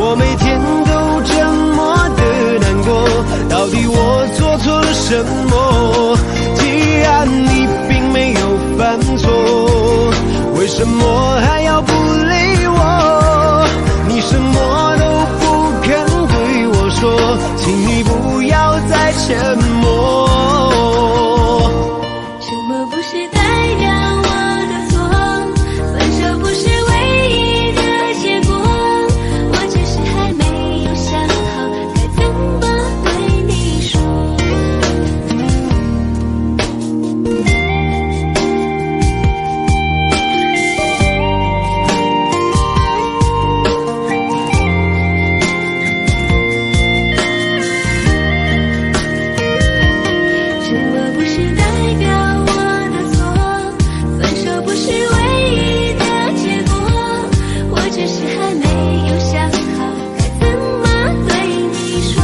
我每天都这么的难过，到底我做错了什么？既然你并没有犯错，为什么还要不理我？你什么都不肯对我说，请你不要再沉默。沉默不是代表我的错，分手不是唯一的结果，我只是还没有想好该怎么对你说。沉默不是代表我的错，分手不是唯一的结果，我只是还没有想好该怎么对你说。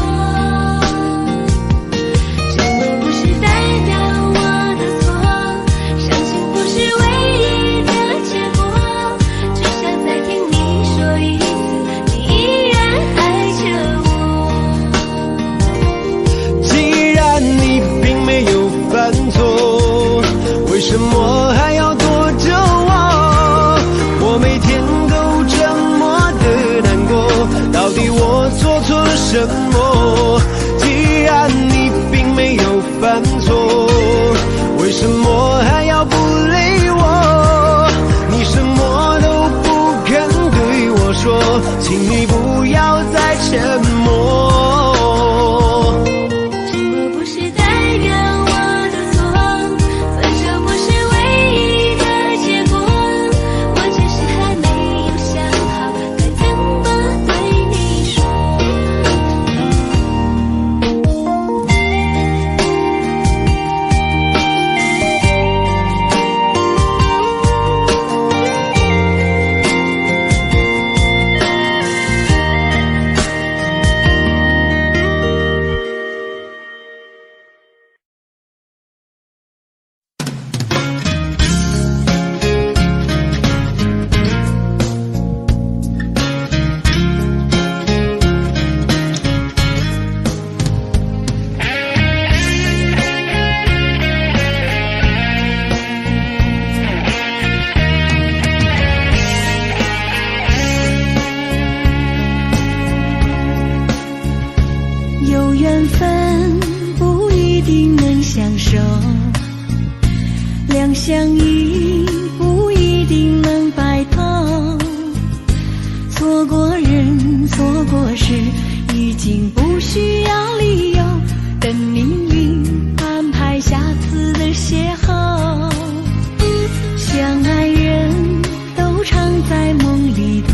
沉默不是代表我的错，伤心不是唯一的结果，只想再听你说一次，你依然爱着我。既然你并没有犯错，为什么还要躲着我？我每天都这么的难过，到底我做错了什么？既然你并没有犯错，为什么还要不理我？你什么都不肯对我说，请你不要再沉默。沉默不是代表我的错，分手不是唯一的结果，我只是还没有想好该怎么对你说。有缘分不一定能相守，两相依不一定能白头。错过人，错过事，已经不需要理由，等命运安排下次的邂逅。相爱人都常在梦里头，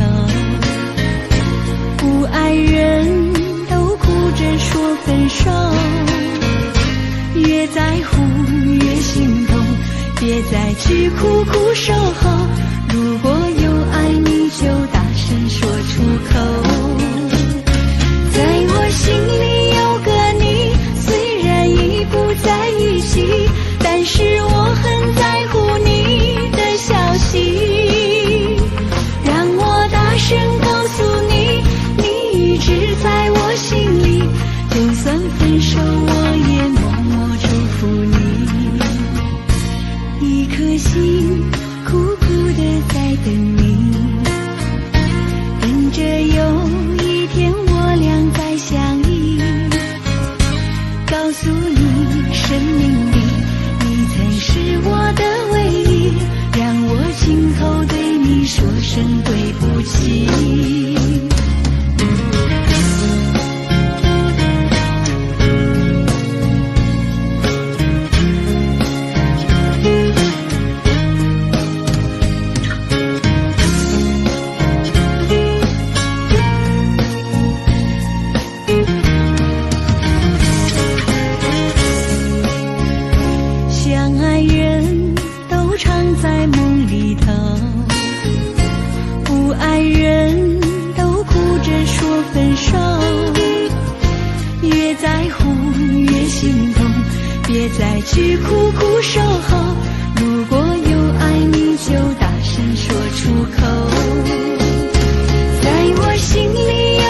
不爱人说分手，越在乎越心痛，别再去苦苦守候。如果有爱你就大声说出口，在我心里有个你，虽然已不在一起，但是我很在乎你的消息。让我大声告诉你，你一直在我心里，就算分手我也默默祝福你。一颗心苦苦地在等你，等着有一天我俩再相依。告诉你生命里你曾是我的唯一，让我亲口对你说声对不起。相爱人都常在梦里头，不爱人都哭着说分手。越在乎越心痛，别再去苦苦守候。如果有爱你就大声说出口，在我心里有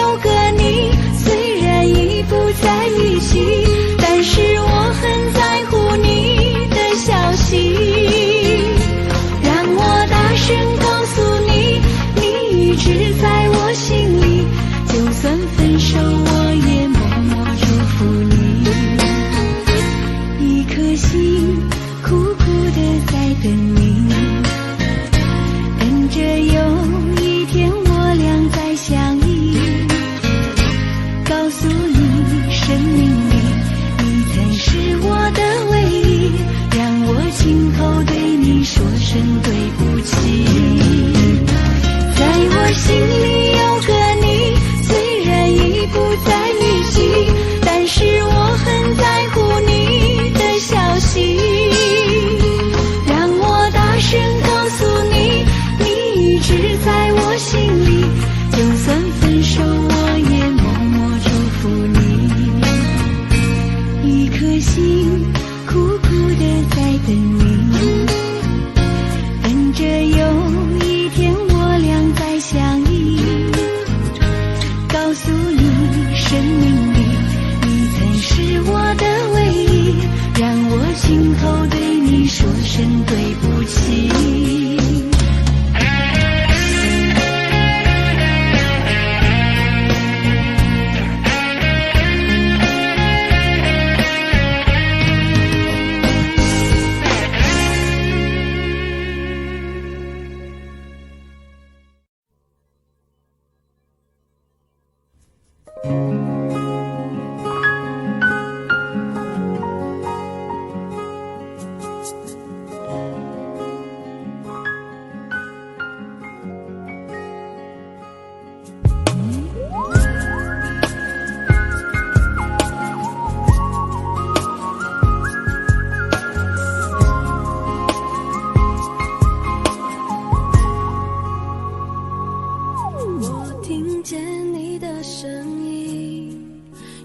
生命里，你曾是我的唯一，让我今后对你说声对不起。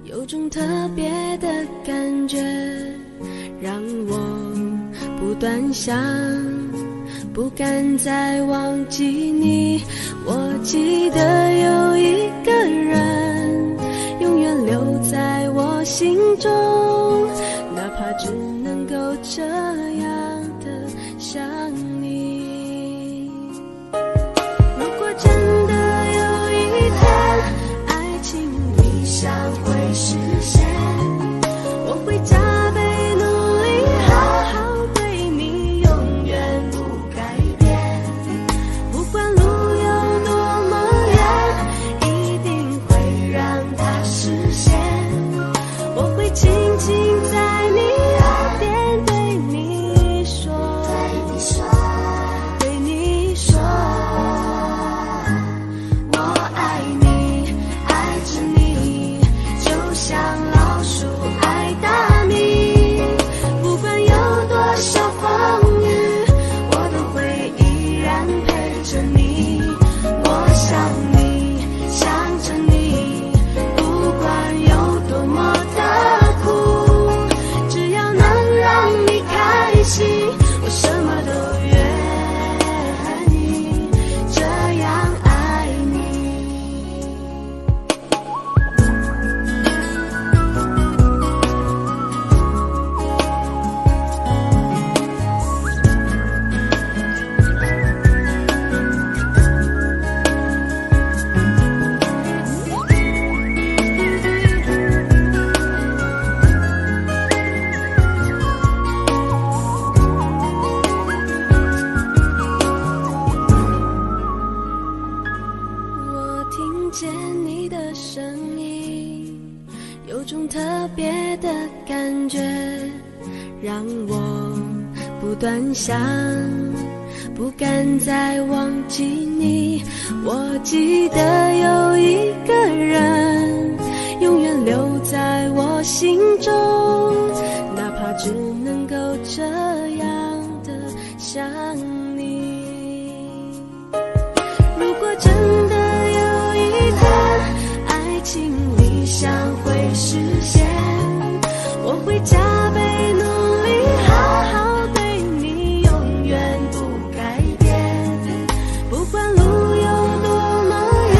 有种特别的感觉，让我不断想，不敢再忘记你。我记得有一个人，永远留在我心中，哪怕只能够这样的想你。如果真的有一天，爱情理想会实现，我会加倍努力，好好对你，永远不改变。不管路有多么远，一定会让它实现。我会轻轻在你耳边对你说，对你说，我爱你，爱着你，就像老鼠爱大米。不管有多少风雨，我都会依然陪着你。我想你，想着你，不管有多么的苦，只要能让你开心，我什么都愿意，这样爱你。我听见你的声音，有种特别的感觉，让我不断想，不敢再忘记你。我记得有一个人，永远留在我心中，哪怕只能够这样的想你。如果真的有一天，爱情理想会实现，我会加倍努力，好好对你，永远不改变。不管路有多么远，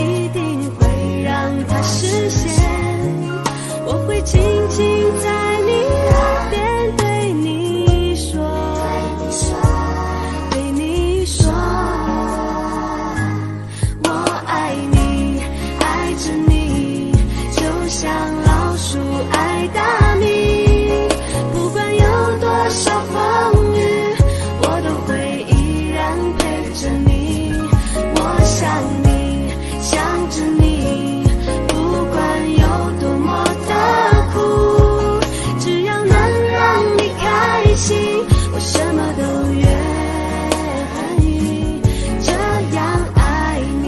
一定会让它实现。我会轻轻在你耳边对你说，对你说，我爱你，爱着你，就像老鼠爱大米。不管有多少风雨，我都会依然陪着你。我想你，想着你，不管有多么的苦，只要能让你开心，我什么都愿意，这样爱你。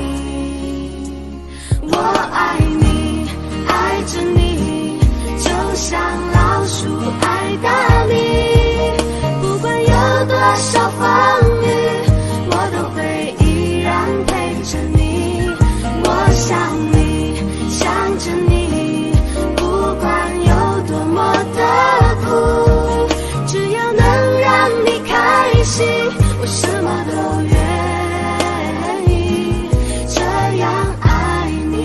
我爱你，爱着你，就像老鼠爱大米。不管有多少风雨，我都会依然陪着你。我想你，想着你，不管有多么的苦，只要能让你开心，我什么都愿意，这样爱你。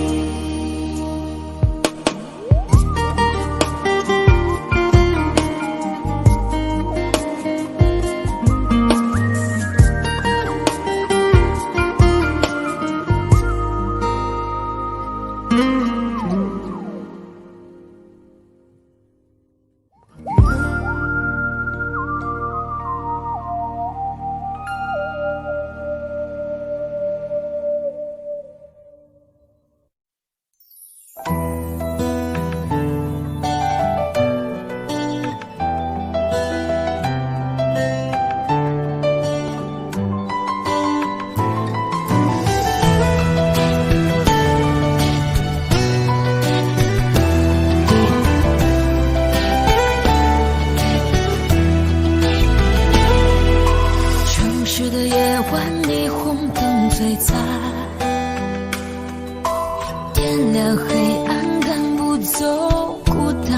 点亮黑暗，赶不走孤单。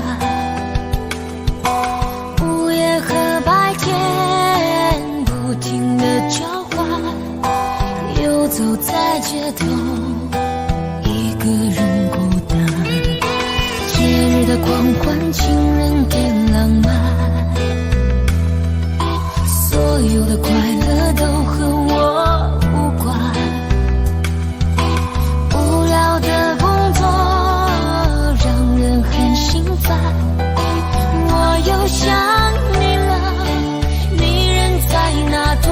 午夜和白天不停地交换，游走在街头，一个人孤单。节日的狂欢，情人给浪漫，所有的快乐都和我无关。无聊的工作让人很心烦，我又想你了，你人在哪端？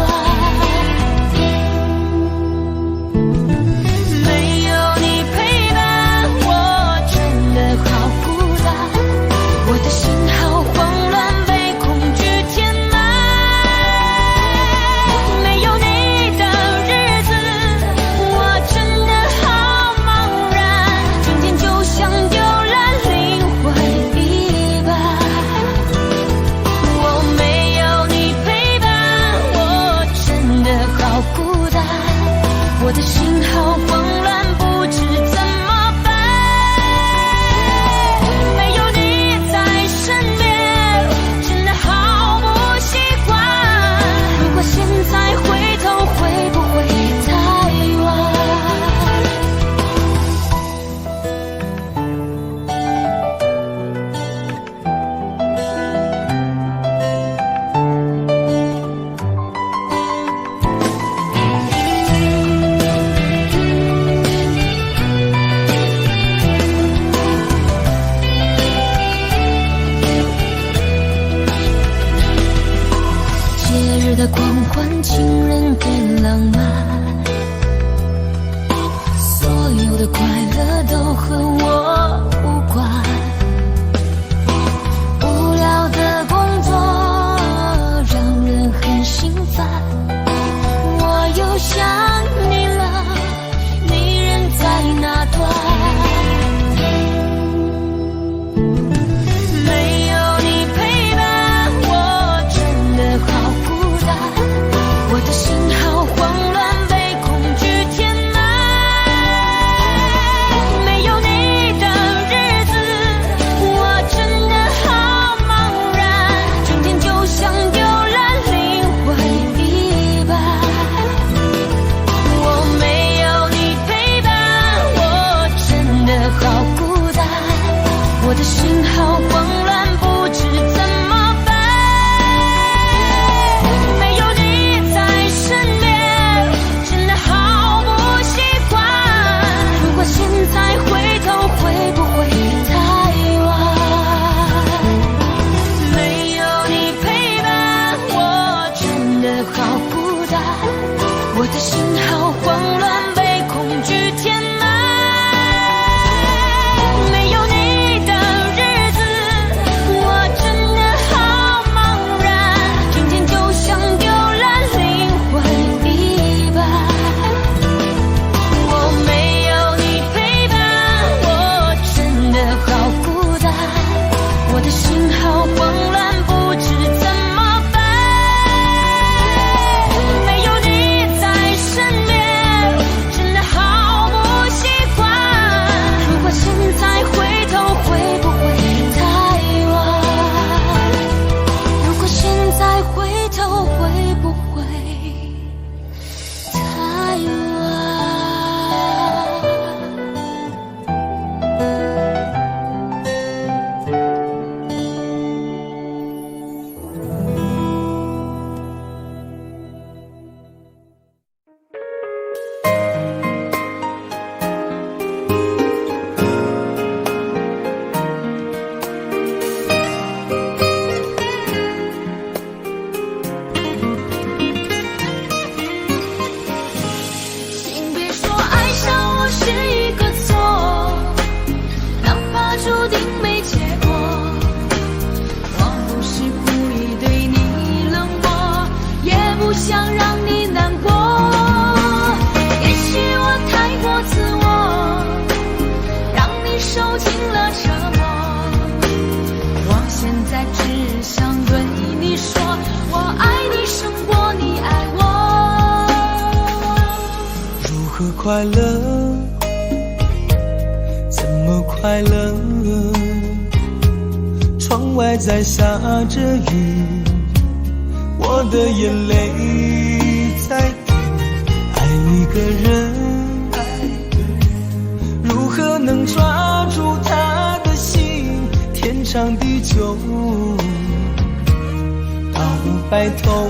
快乐？怎么快乐？窗外在下着雨，我的眼泪在滴。爱一个人，如何能抓住他的心？天长地久，到白头。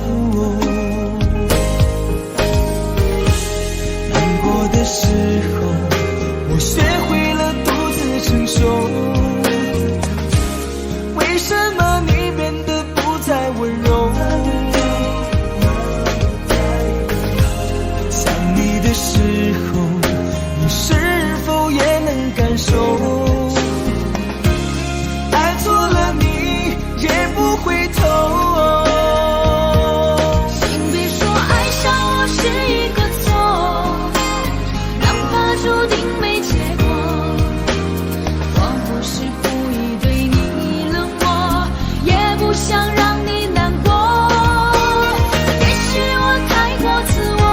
难过的时候，我学会了独自承受。为什么你变得不再温柔？想你的时候，你是否也能感受？爱错了你也不回头。请别说爱上我是一个错，哪怕注定没结果。我不是故意对你冷漠，也不想让你难过。也许我太过自我，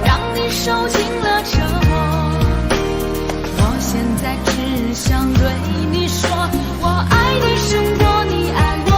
让你受尽了折磨。我现在只想对你说，我爱你胜过你爱我。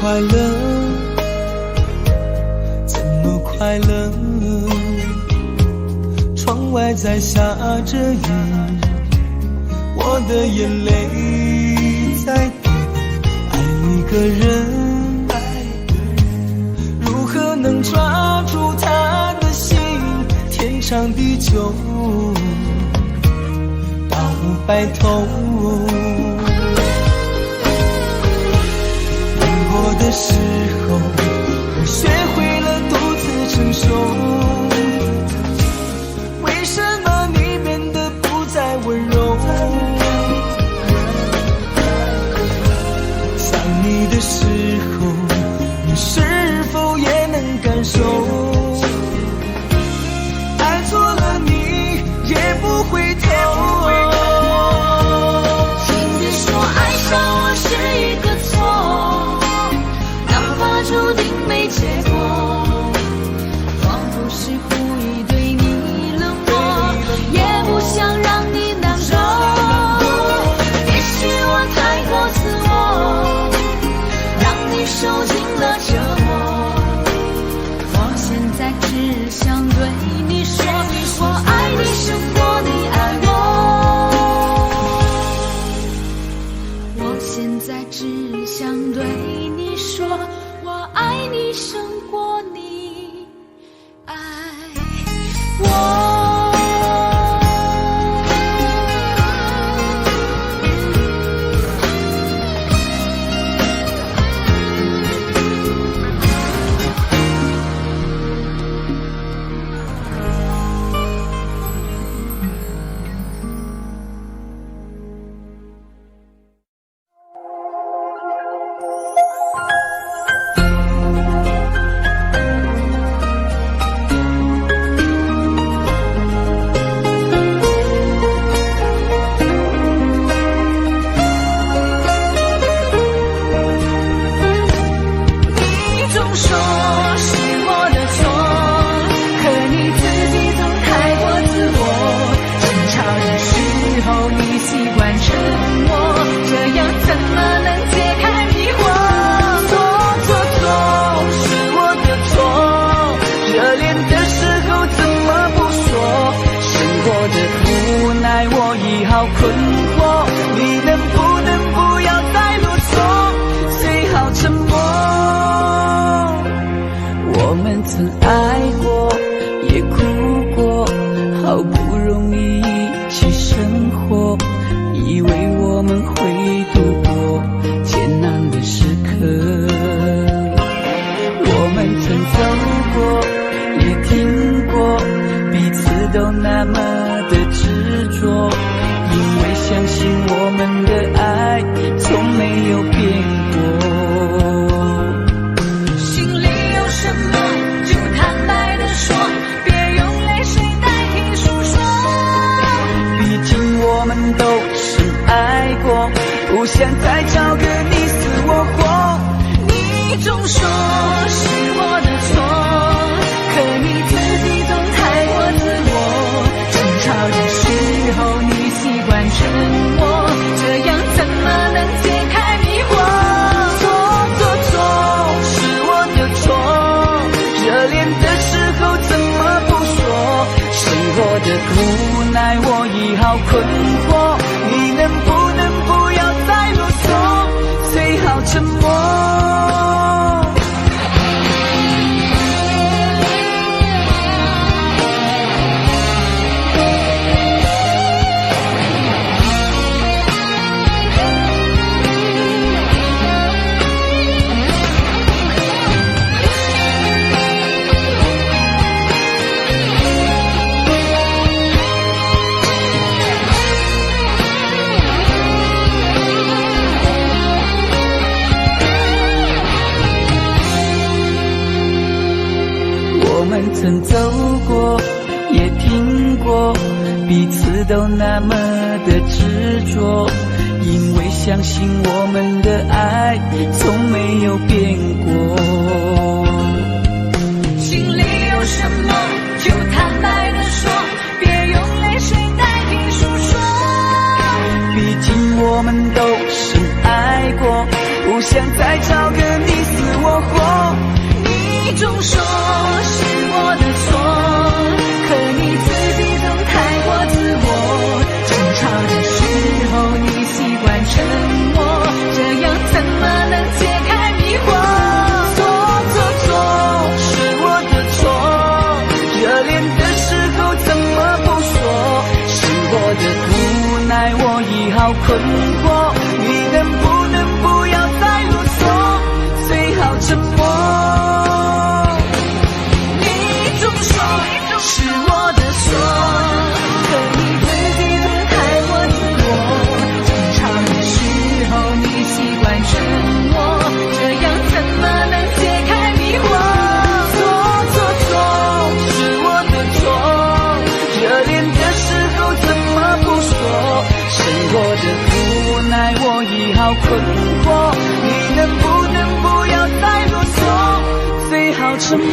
快乐？怎么快乐？窗外在下着雨，我的眼泪在滴。爱一个人，如何能抓住他的心？天长地久，到白头。的时候，我学会了独自承受。为什么你变得不再温柔？想你的时候，你是否也能感受？爱错了你也不回头。请别说爱上我是一个错，注定没结果。我不是故意对你冷漠，也不想让你难过。也许我太过自我，让你受尽了折磨。我现在只想对你说，我爱你胜过你爱我。我现在只想对你说，我爱你胜过你爱我。困惑，你能不能不要再啰嗦，最好沉默。我们曾爱过，也哭过，好不容易一起生活，以为我们会度过艰难的时刻。我们曾走过，也听过不想再找个你死我活。你总说是我的错，可你自己总太过自我。争吵的时候你习惯沉默，这样怎么能解开迷惑？错是我的错，热恋的时候怎么不说？生活的无奈我已好困惑，你能不要再啰嗦，最好沉默。我们曾走过，也听过，彼此都那么的执着，因为相信我们的爱从没有变过。心里有什么就坦白地说，别用泪水代替诉说。毕竟我们都深爱过，不想再找个你死我活。你总说是我的错，可你自己总太过自我。争吵的时候你习惯沉默，这样怎么能解开迷惑？错是我的错，热恋的时候怎么不说？生活的无奈我已好困惑，你能不要再啰嗦，最好沉默。是我的错，可你自己总太过自我。争吵的时候你习惯沉默，这样怎么能解开迷惑？错是我的错，热恋的时候怎么不说？生活的无奈我已好困惑，你能不要再啰嗦，最好沉默。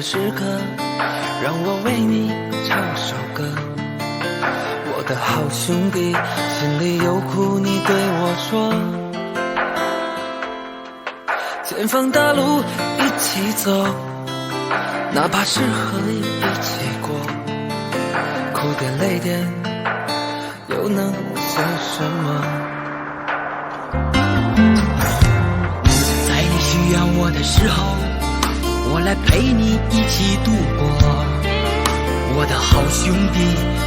时刻，让我为你唱首歌。我的好兄弟，心里有苦你对我说。前方大路一起走，哪怕是河一起过，哭点累点又能算什么？在你需要我的时候，我来陪你一起度过。我的好兄弟，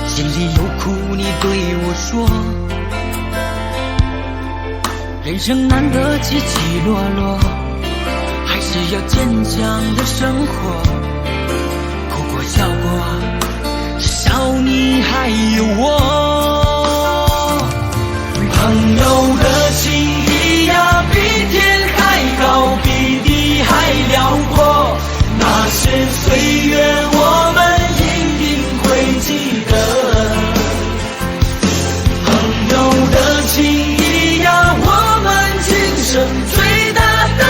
心里有苦你对我说。人生难得起起落落，还是要坚强的生活。哭过笑过，至少你还有我。朋友的情谊呀，比天还高，比地还辽阔。那些岁月我们一定会记得。朋友的情谊呀，我们今生最大的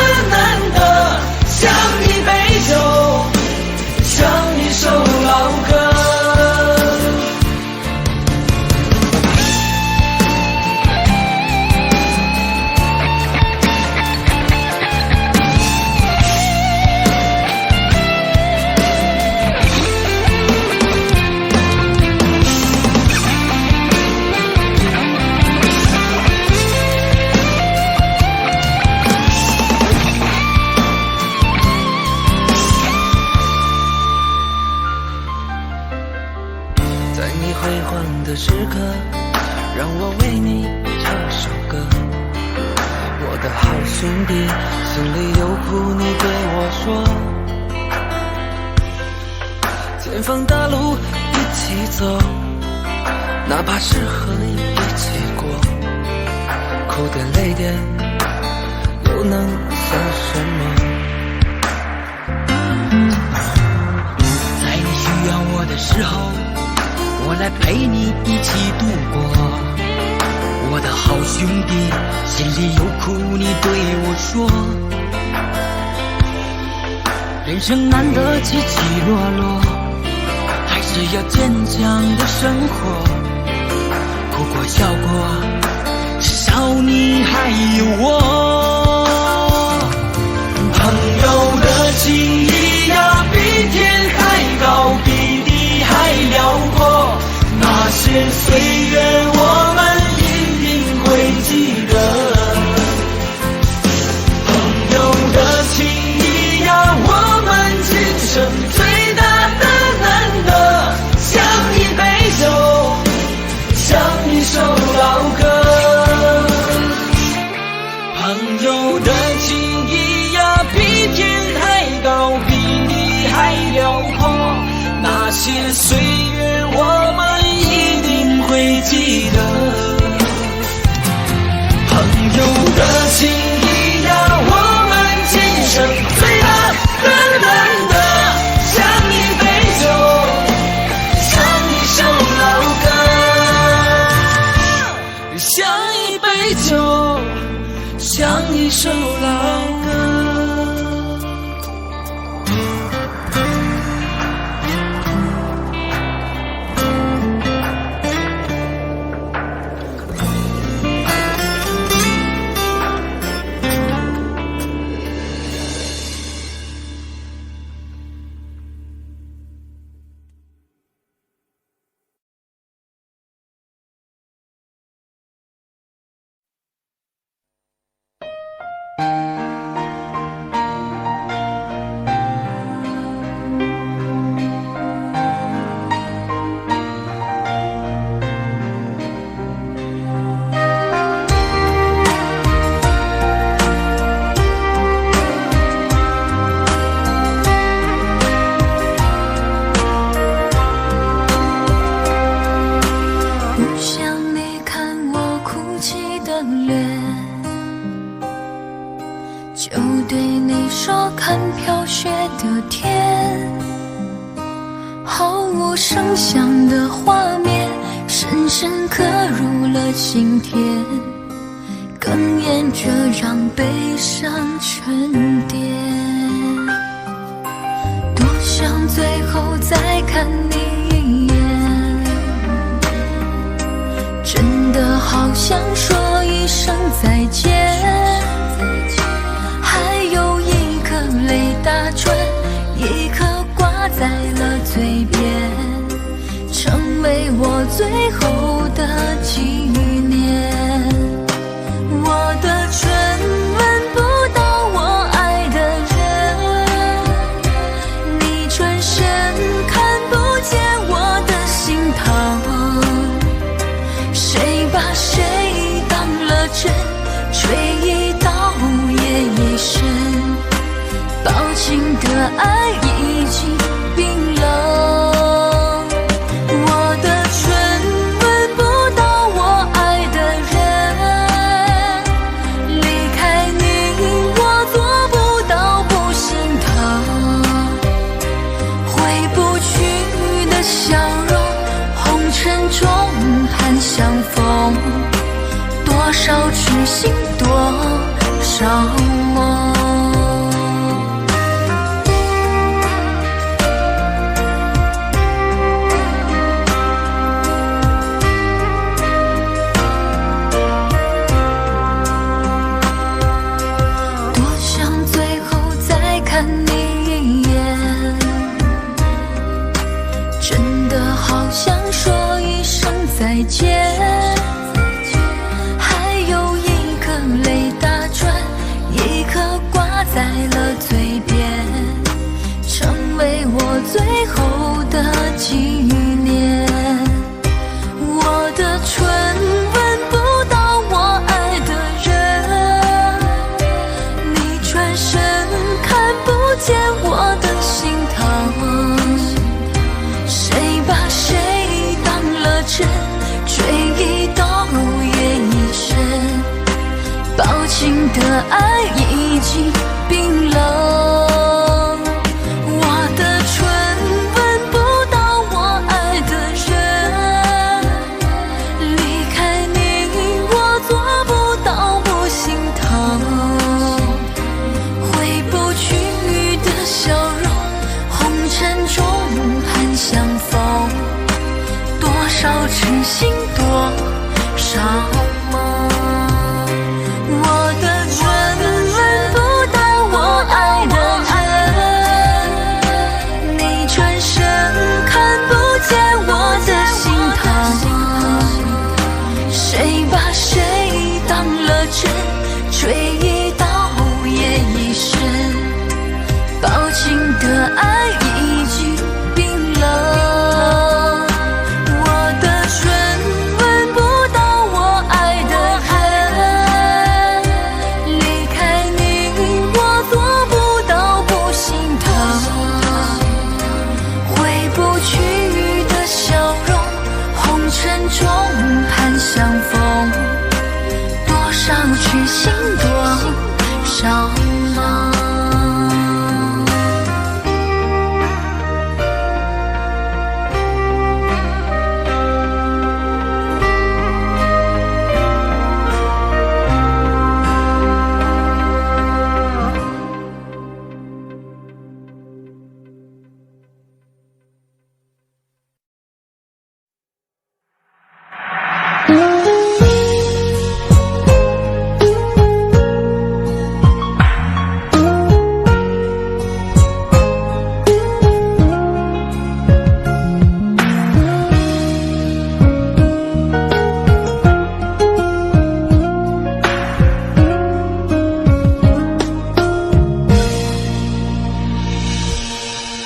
兄弟，心里有苦你对我说。前方大路一起走，哪怕是河一起过，哭点泪点又能算什么？在你需要我的时候，我来陪你一起度过。我的好兄弟，心里有苦你对我说。人生难得起起落落，还是要坚强的生活。哭过笑过，至少你还有我。朋友的情谊呀，比天还高，比地还辽阔。那些岁月我们一定会记得。朋友的情谊呀，我们今生最大的难得。像一杯酒，像一首老歌。朋友的情谊呀，比天还高，比地还辽阔。那些岁月我们一定会记得。朋友的情谊呀，我们今生最大的难得。像一杯酒，像一首老歌，像一杯酒，像一首老歌。声响的画面深深刻入了心田，哽咽着让悲伤沉淀。多想最后再看你一眼，真的好想说一声再见。还有一颗泪打转，一颗挂在了嘴边，成为我最后的纪念。我的唇吻不到我爱的人，你转身看不见我的心疼。谁把谁当了真，吹一刀也一生，抱紧的爱已经冰冷。多少痴心，多少梦。多想最后再看你一眼，真的好想说一声再见。情的爱已经冰冷。我的唇吻不到我爱的人，离开你我做不到不心疼。回不去的笑容，红尘中盼相逢，多少痴心多少梦。我的唇吻不到我爱的人，你转身看不见我的心疼。谁把谁当了真，追一刀也一生，抱紧的爱已经冰冷。我的唇吻不到我爱的人，离开你我做不到不心疼。回不去的笑容，红尘中盼相逢，多少痴心多少梦。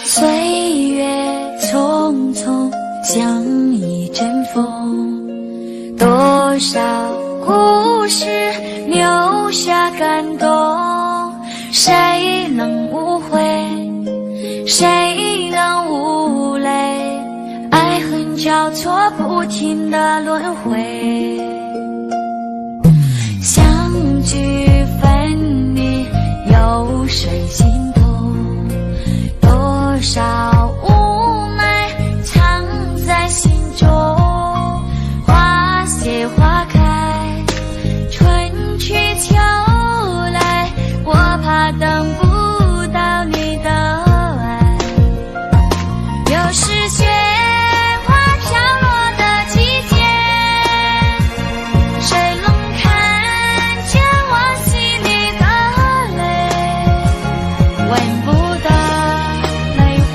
岁月匆匆像一阵风，多少故事留下感动，谁能无悔，谁能无泪，爱恨交错不停的轮回，相聚分离有谁心痛，多少无奈藏在心中，花谢花开，春去秋来，我怕等不到你的爱。又是雪花飘落的季节，谁能看见我心里的泪？闻不得泪花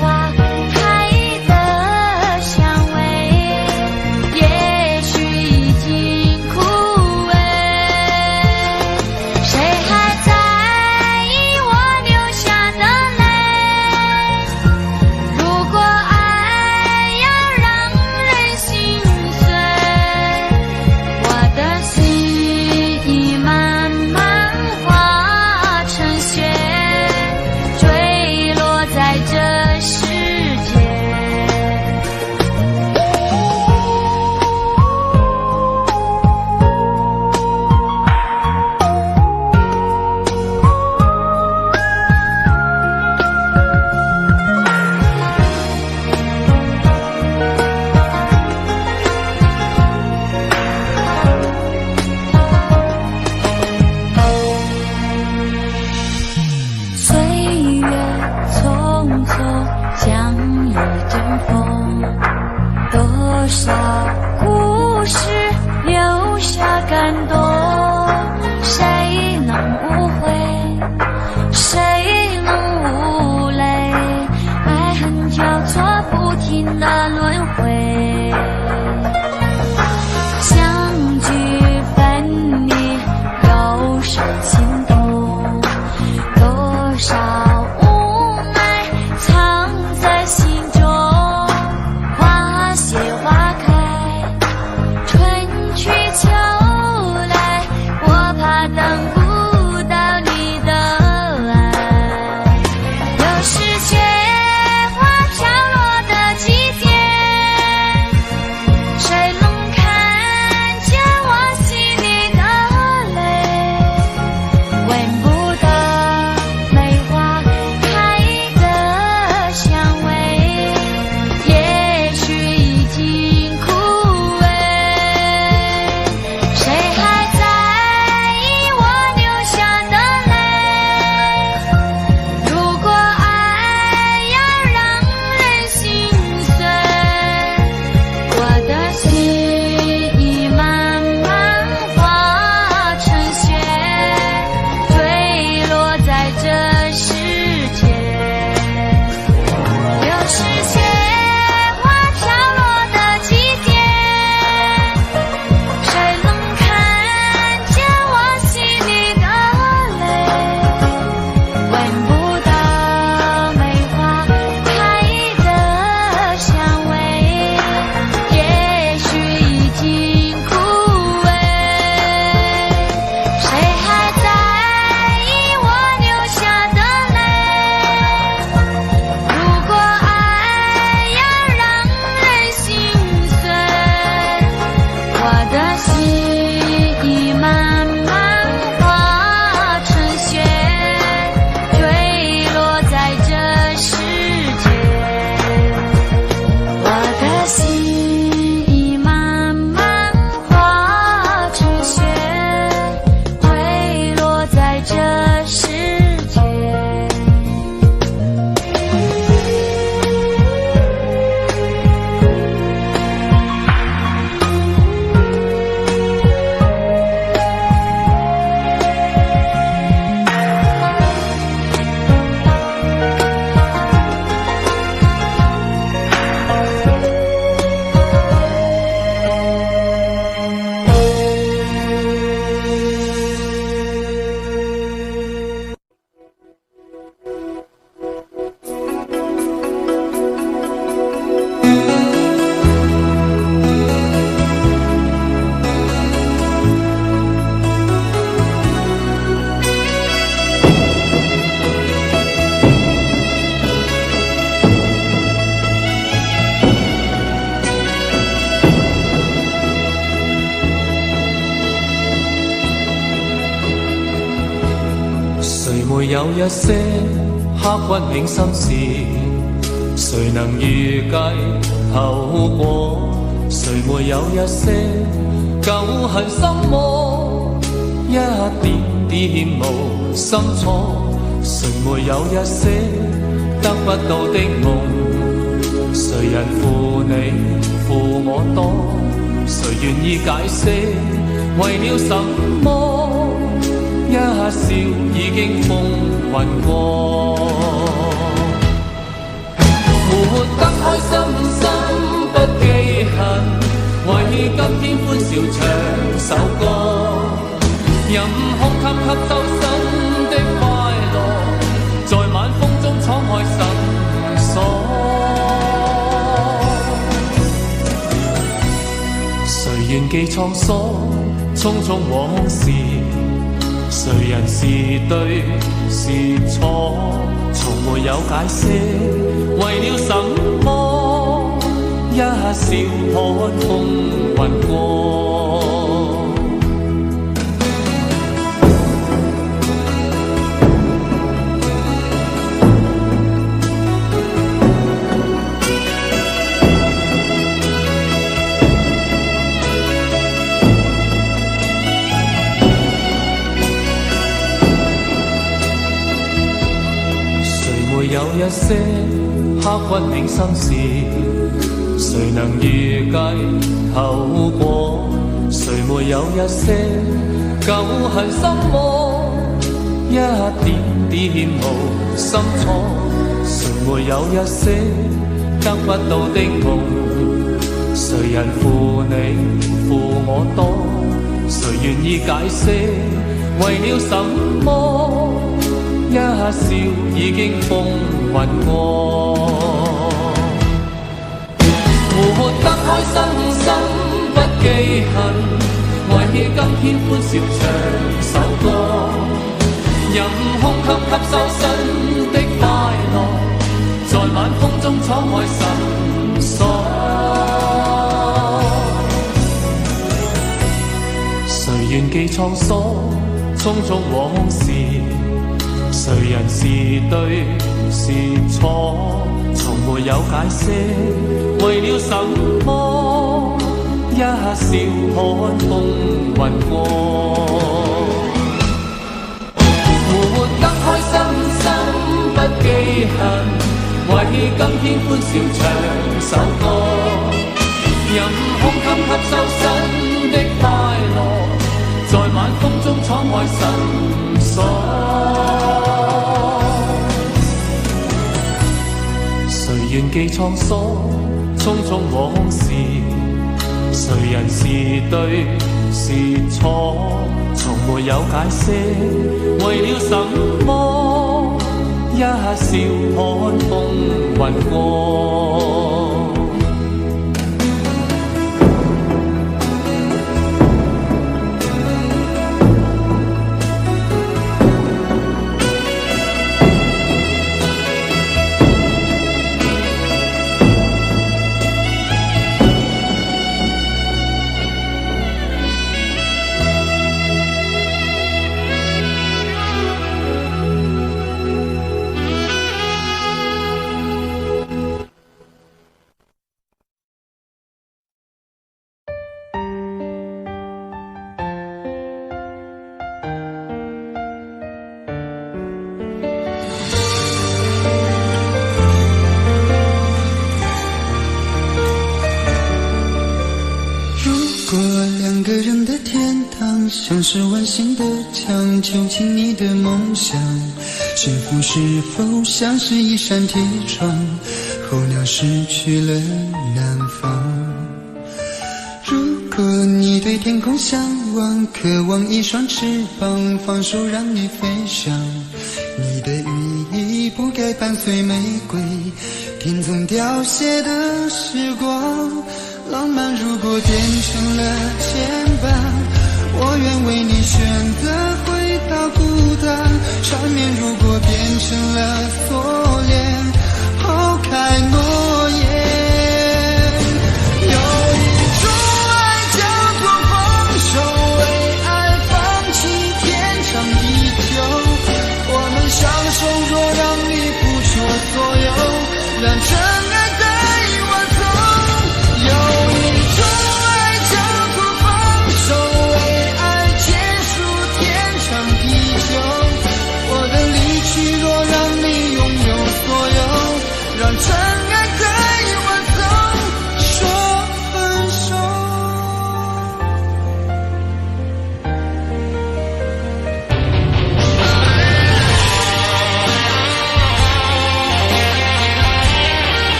谁没有一些刻骨铭心事？谁能预计后果？谁没有一些旧恨心魔？一点点无心错。谁没有一些得不到的梦？谁人负你负我多？谁愿意解释为了什么？一笑已经风云过。活得开心心不记恨，为今天欢笑唱首歌。任空吸收新的快乐，在晚风中敞开绳索。谁愿记沧桑，匆匆往事？谁人是对是错？从没有解释，为了什么？一笑看风云过。有一些刻骨铭心事，谁能预计后果？谁没有一些旧恨心魔？一点点无心错。谁没有一些得不到的梦？谁人负你负我多？谁愿意解释为了什么？一笑已经风云过。活得开心心不记恨，为今天欢笑唱首歌。任空吸收新的快乐，在晚风中敞开绳索。谁愿记沧桑，匆匆往事？谁人是对是错？从没有解释，为了什么？一笑看风云过。活得开心心不记恨，为今天欢笑唱首歌。任空吸收新的快乐，在晚风中敞开绳索。谁愿记沧桑，匆匆往事？谁人是对是错？从没有解释，为了什么？一笑看风云过。像是完形的墙，囚禁你的梦想。幸福是否像是一扇铁窗，候鸟失去了南方。如果你对天空向往，渴望一双翅膀，放手让你飞翔。你的羽翼不该伴随玫瑰，听从凋谢的时光。浪漫如果变成了牵绊，我愿为你选择回到孤单。缠绵如果变成了锁链，抛开诺言。有一种爱叫做放手，为爱放弃天长地久。我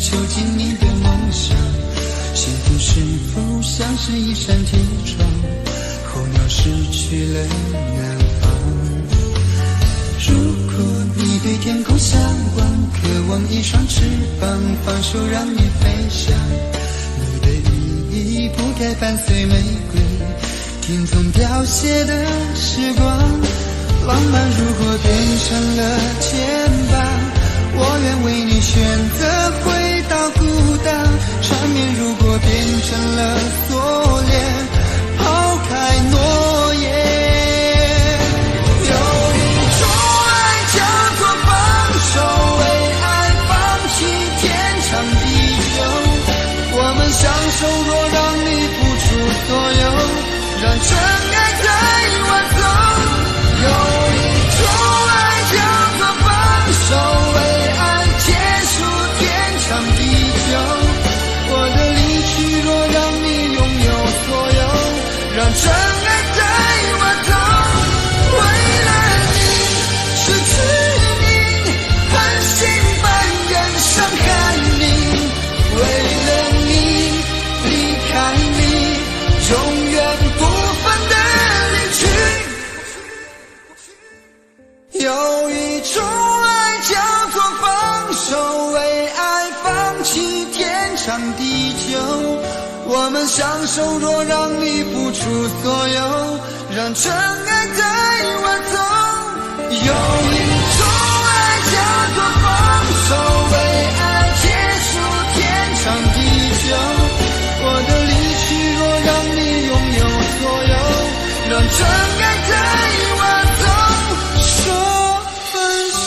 囚禁你的梦想。幸福是否像是一扇铁窗，候鸟失去了南方。如果你对天空向往，渴望一双翅膀，放手让你飞翔。你的意义不该伴随玫瑰，听从凋谢的时光。浪漫如果变成了牵绊，我愿为你选择回到孤单。缠绵如果变成了锁链，抛开诺言。有一种爱叫做放手，为爱放弃天长地久。我们相守，若让你付出所有，让真爱在晚走。有一种爱叫做放手，为爱结束天长地久。我的离去若让你拥有所有，让真爱在晚走。为了你失去你，狠心扮演伤害你，为了你离开你，永远不分的离去。有一种爱叫做放手，为爱放弃天长地久。我们相守，若让你付出所有，让真爱在晚走。有一种爱叫做放手，为爱结束天长地久。我的离去若让你拥有所有，让真爱在晚走。说分手。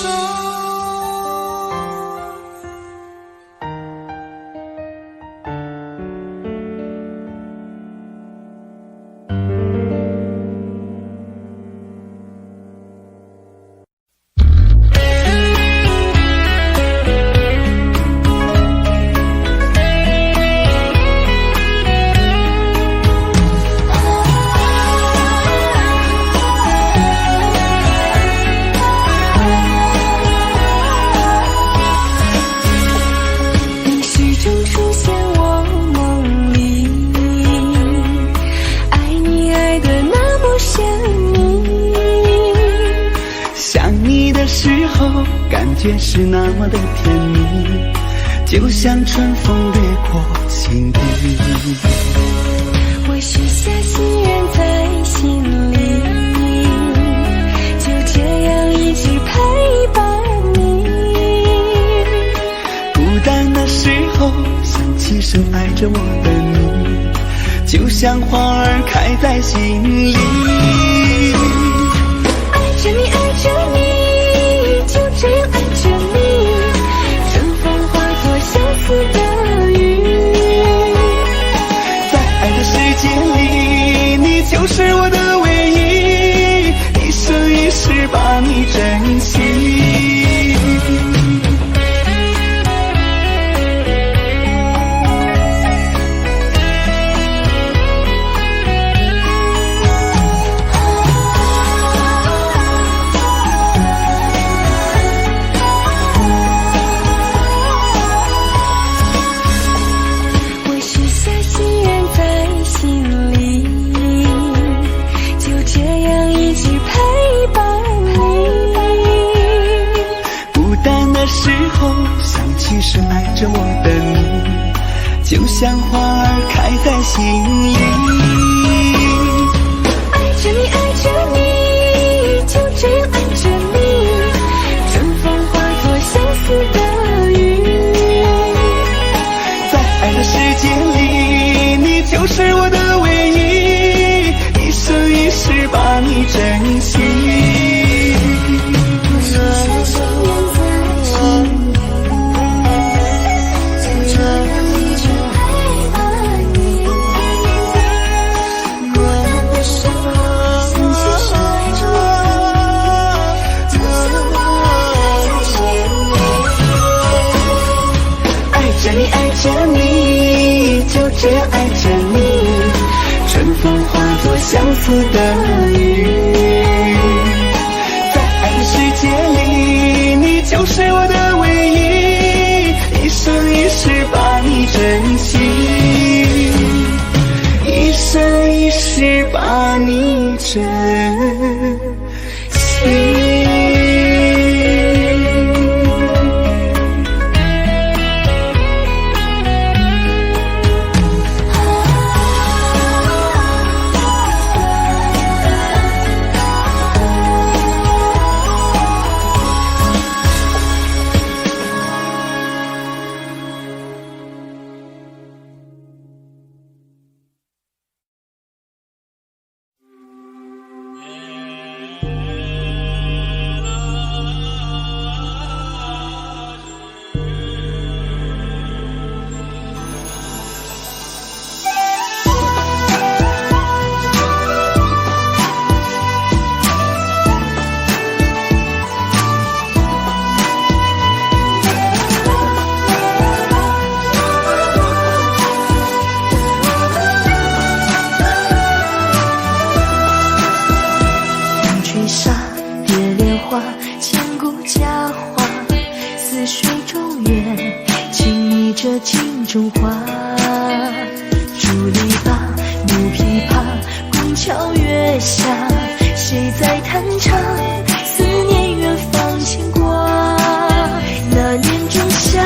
是那么的甜蜜，就像春风掠过心底。我许下心愿在心里，就这样一直陪伴你。孤单的时候想起深爱着我的你，就像花儿开在心里。爱着你，爱着你，就这样爱着你，春风化作相思的雨。在爱的世界里，你就是我的唯一，一生一世把你珍惜。深爱着我的你，就像花儿开在心里。爱着你，爱着你，就这样爱着你，春风化作相思的雨。在爱的世界里，你就是我的唯一，一生一世把你珍惜。这样爱着你，春风化作相思的雨。在爱的世界里，你就是我的唯一，一生一世莲花，千古佳话。似水中月，轻倚着镜中花。竹篱笆，木琵琶，宫桥月下，谁在弹唱？思念远方牵挂。那年仲夏，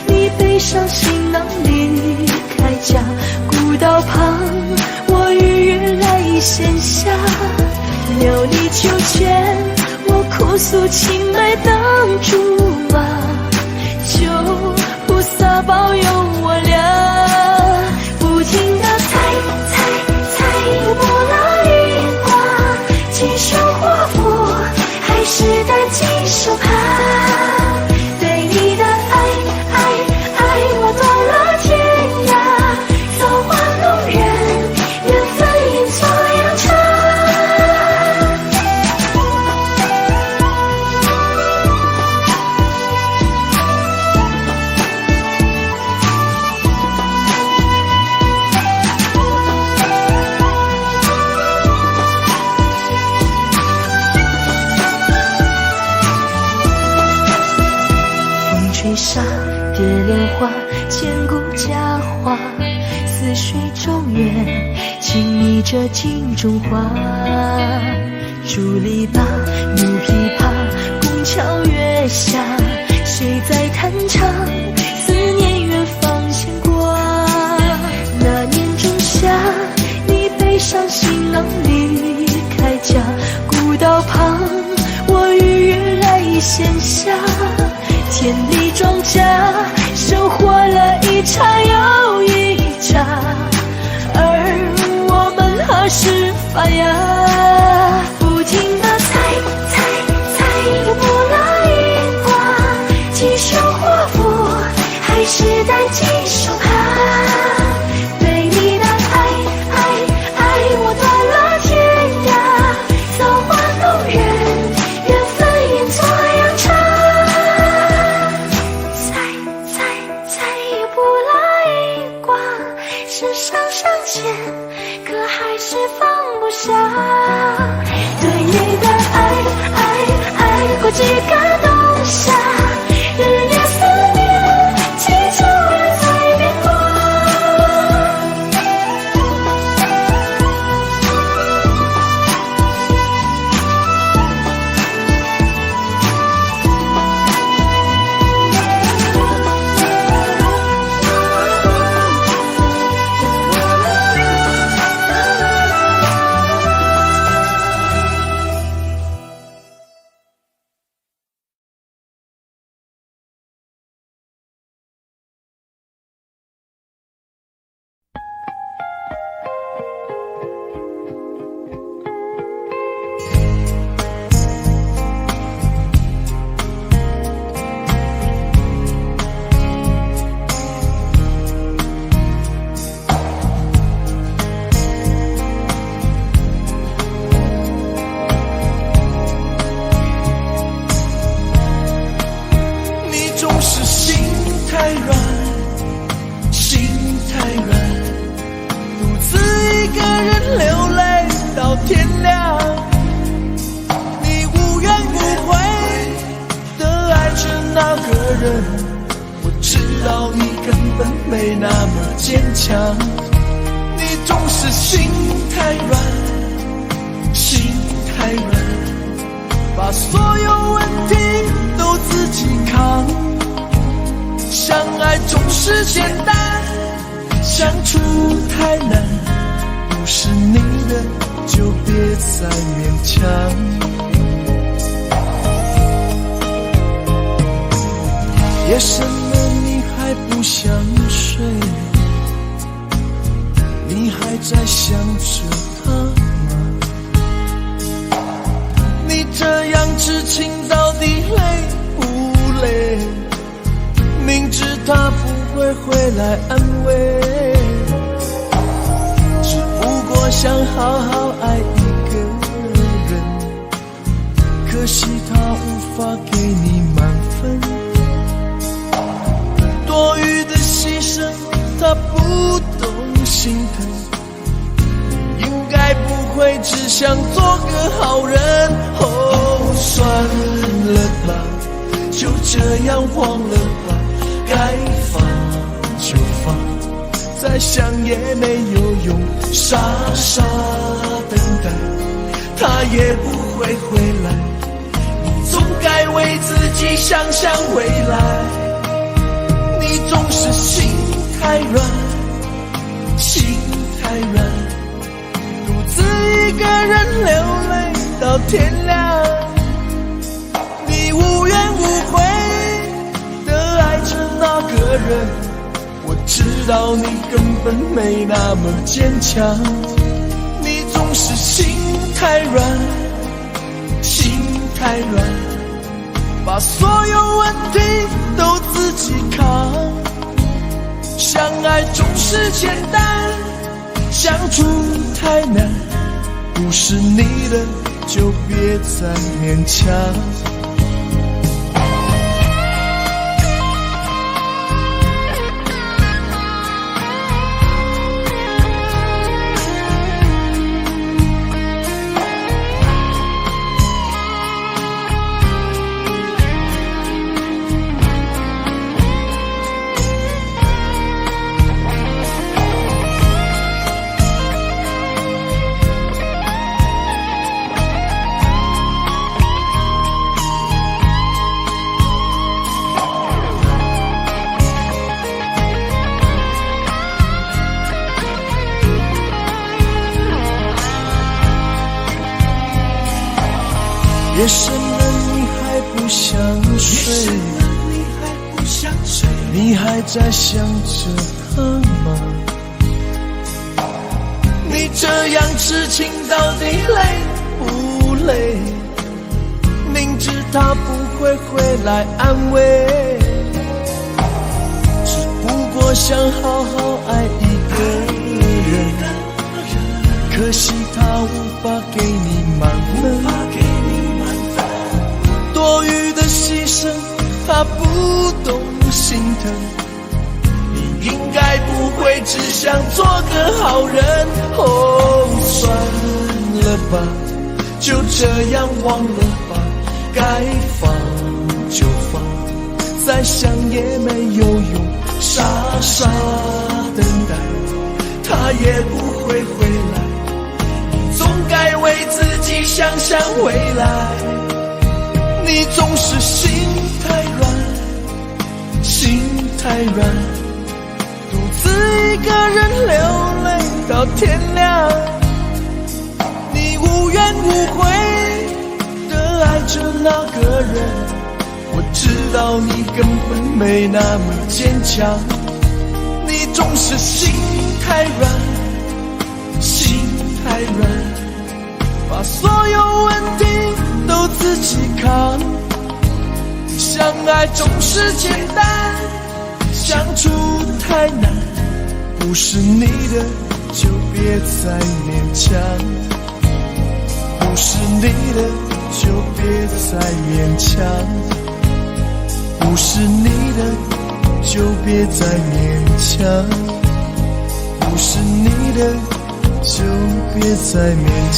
你背上行囊离开家，古道旁，我与月来闲暇。料理秋千，我哭诉青梅当竹马，求菩萨保佑我俩。不停地猜，不拉一卦，几手华服，还是单几手帕。对你的爱，我断了天涯，造化弄人，缘分应作阳差。吹沙蝶莲花，千古佳话。似水中月，轻倚着镜中花。竹篱笆，木琵琶，宫桥月下，谁在弹唱？思念远方牵挂。那年仲夏，你背上行囊离开家，古道旁，我与月来闲暇。田里庄稼，收获了一茬又一茬，而我们何时发芽？不停地猜，不拉一卦，几手华服，还是单几手帕。对你的爱，我断了天涯，造化弄人，缘分应作阳差。是上签，可还是放不下。对你的爱过几个冬夏，日夜思念，祈求人在变卦。我知道你根本没那么坚强，你总是心太软，心太软，把所有问题都自己扛。相爱总是简单，相处太难，不是你的就别再勉强。夜深了你还不想睡，你还在想着他吗？你这样痴情到底累不累？明知他不会回来安慰，只不过想好好爱一个人，可惜他无法给你满分，多余的牺牲他不懂心疼，应该不会只想做个好人。哦，样忘了吧，该放就放，再想也没有用，傻傻等待，他也不会回来。你总该为自己想想未来，你总是心太软，心太软，独自一个人流泪到天亮。你无怨无悔的爱着那个人，我知道你根本没那么坚强。你总是心太软，心太软，把所有问题都自己扛。相爱总是简单，相处太难，不是你的就别再勉强。夜深了你还不想睡，你还在想着他吗？你这样痴情到底累不累？明知他不会回来安慰，只不过想好好爱一个人，可惜他无法给你满分，多余的牺牲他不懂心疼，你应该不会只想做个好人。哦，算了吧，就这样忘了吧，该放就放，再想也没有用，傻傻等待，他也不会回来。你总该为自己想想未来，你总是心太软，心太软，独自一个人流泪到天亮。你无怨无悔的爱着那个人，我知道你根本没那么坚强。你总是心太软，心太软，把所有问题都自己扛。相爱总是简单，相处太难，不是你的就别再勉强，不是你的就别再勉强，不是你的就别再勉强，不是你的就别再勉强。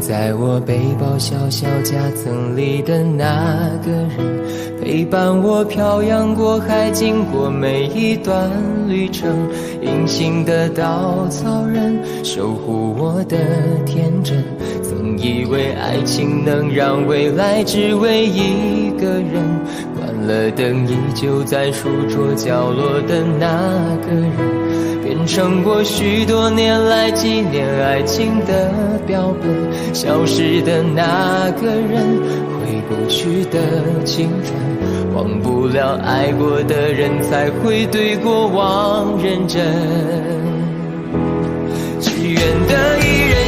在我背包小小夹层里的那个人，陪伴我漂洋过海，经过每一段旅程。隐形的稻草人，守护我的天真。曾以为爱情能让未来只为一个人，关了灯依旧在书桌角落的那个人，变成我许多年来纪念爱情的标本。消失的那个人，回不去的青春，忘不了爱过的人，才会对过往认真。只愿得一人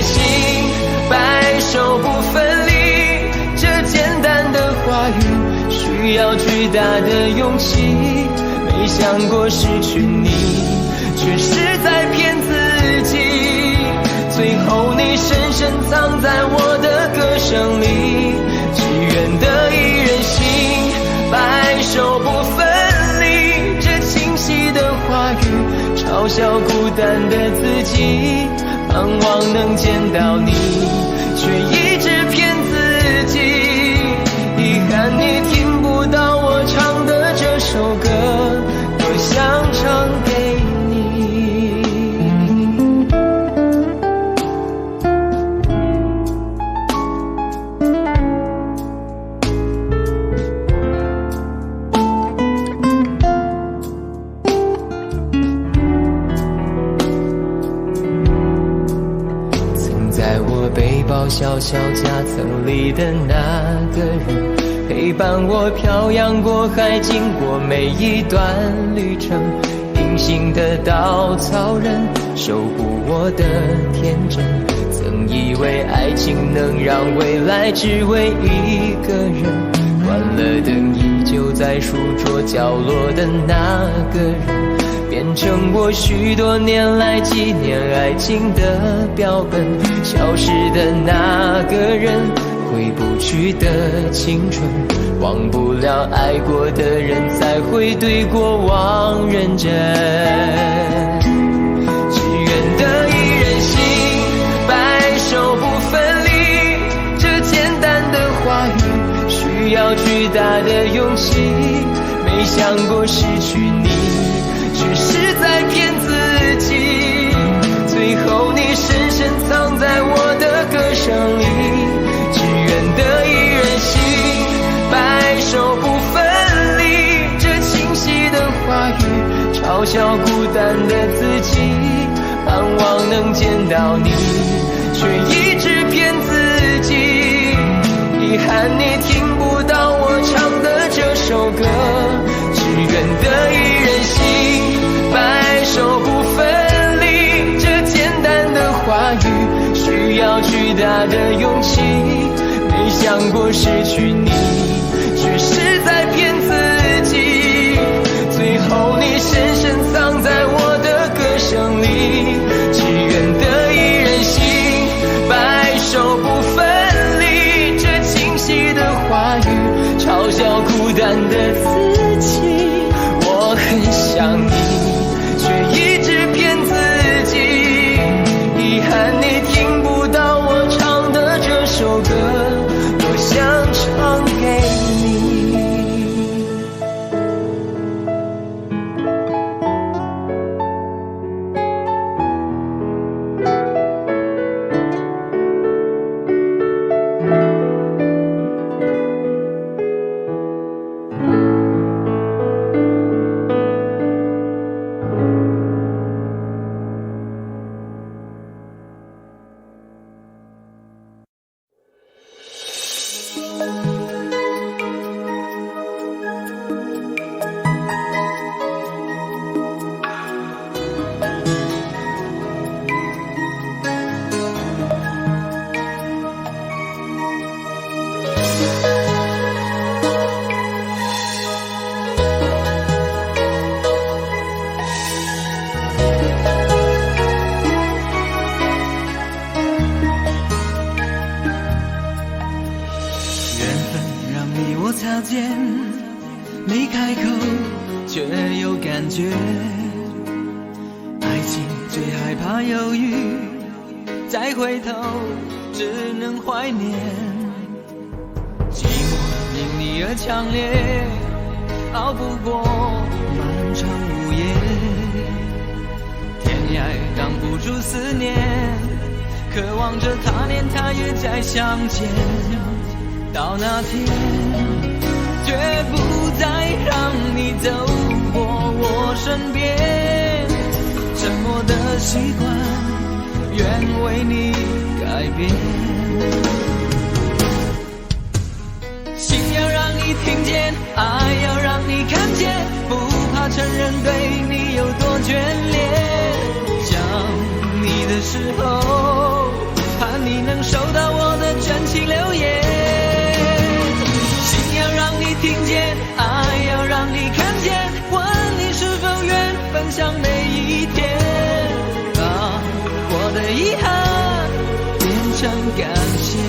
需要巨大的勇气。没想过失去你，却是在骗自己。最后你深深藏在我的歌声里，只愿得一人心，白首不分离。这清晰的话语嘲笑孤单的自己，盼望能见到你，却一直骗自己。遗憾你听不到我唱的这首歌，多想唱给你。曾在我背包小小夹层里的那个人，陪伴我漂洋过海，经过每一段旅程。隐形的稻草人，守护我的天真。曾以为爱情能让未来只为一个人，关了灯依旧在书桌角落的那个人，变成我许多年来纪念爱情的标本。消失的那个人，回不去的青春，忘不了爱过的人，才会对过往认真。只愿得一人心，白首不分离。这简单的话语需要巨大的勇气。没想过失去你，只是在骗自己。最后你深深藏在我的歌声里，只愿得一人心，白首不分离。这清晰的话语嘲笑孤单的自己，盼望能见到你，却一直骗自己。遗憾你听不到我唱的这首歌，只愿得一人心，白首不分离。这简单的话语需要巨大的勇气。没想过失去你，却是在骗自己。最后你深深藏在我的歌声里，只愿得一人心，白首不分离。这清晰的话语嘲笑孤单的自己。我很想你，却一直骗自己。遗憾你听不到我唱的这首歌，多想唱给你。擦肩，没开口却有感觉。爱情最害怕犹豫，再回头只能怀念。寂寞因你而强烈，熬不过漫长午夜。天涯挡不住思念，渴望着他年他月再相见。到那天绝不再让你走过我身边，沉默的习惯愿为你改变。心要让你听见，爱要让你看见，不怕承认对你有多眷恋。想你的时候，盼你能收到我的真情留言。听见诚感谢。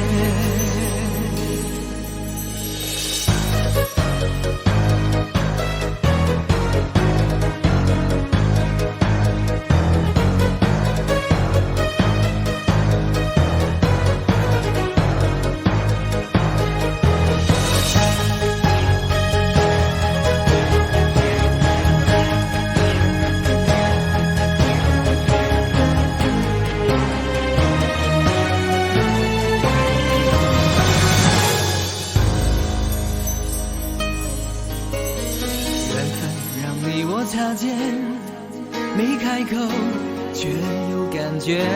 擦肩，没开口却有感觉。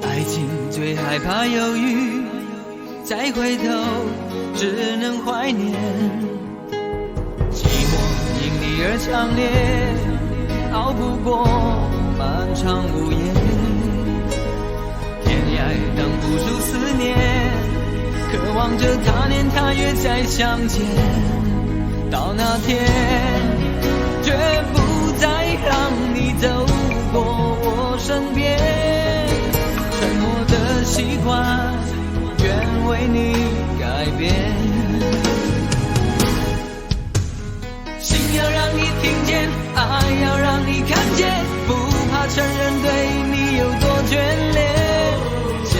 爱情最害怕犹豫，再回头只能怀念。寂寞因你而强烈，熬不过漫长午夜。天涯挡不住思念，渴望着他年他月再相见。到那天绝不再让你走过我身边，沉默的习惯愿为你改变。心要让你听见，爱要让你看见，不怕承认对你有多眷恋。想